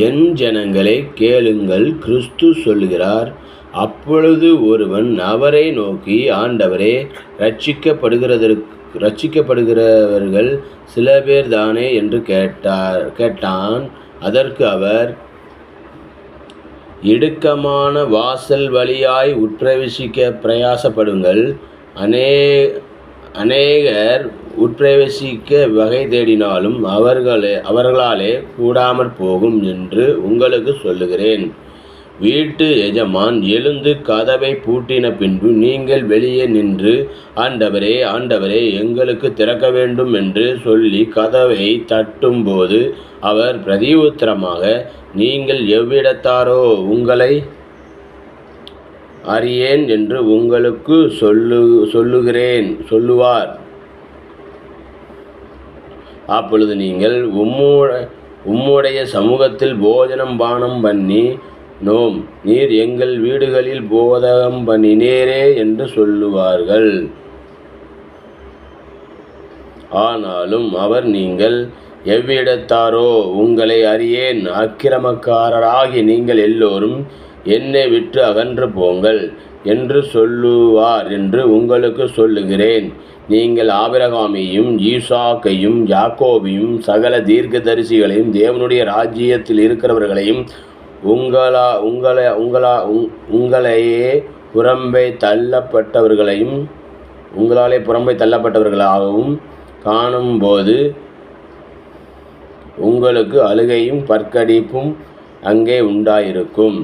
என் ஜனங்களே கேளுங்கள், கிறிஸ்து சொல்லுகிறார். அப்பொழுது ஒருவன் அவரை நோக்கி, ஆண்டவரே, ரட்சிக்கப்படுகிறவர்கள் சில பேர் தானே என்று கேட்டான். அதற்கு அவர், இடுக்கமான வாசல் வழியாய் உட்பிரவேசிக்க பிரயாசப்படுங்கள். அநேகர் உட்பிரவேசிக்க வகை தேடினாலும் அவர்களாலே கூடாமற் போகும் என்று உங்களுக்கு சொல்லுகிறேன். வீட்டு எஜமான் எழுந்து கதவை பூட்டின பின்பு நீங்கள் வெளியே நின்று, ஆண்டவரே, ஆண்டவரே, எங்களுக்கு திறக்க வேண்டும் என்று சொல்லி கதவை தட்டும்போது அவர் பிரதியுத்தரமாக, நீங்கள் எவ்விடத்தாரோ, உங்களை அறியேன் என்று உங்களுக்கு சொல்லுவார். அப்பொழுது நீங்கள் உம்முடைய சமூகத்தில் போஜனம் பானம் பண்ணி, நோம், நீர் எங்கள் வீடுகளில் போதகம் பண்ணினேரே என்று சொல்லுவார்கள். ஆனாலும் அவர், நீங்கள் எவ்விடத்தாரோ, உங்களை அறியேன், அக்கிரமக்காரராகி நீங்கள் எல்லோரும் என்னை விட்டு அகன்று போங்கள் என்று சொல்லுவார் என்று உங்களுக்கு சொல்லுகிறேன். நீங்கள் ஆபிரகாமையும் ஈசாக்கையும் யாக்கோபையும் சகல தீர்க்கதரிசிகளையும் தேவனுடைய ராஜ்யத்தில் இருக்கிறவர்களையும் உங்களாலே புறம்பே தள்ளப்பட்டவர்களாகவும் காணும்போது உங்களுக்கு அழுகையும் பற்கடிப்பும் அங்கே உண்டாயிருக்கும்.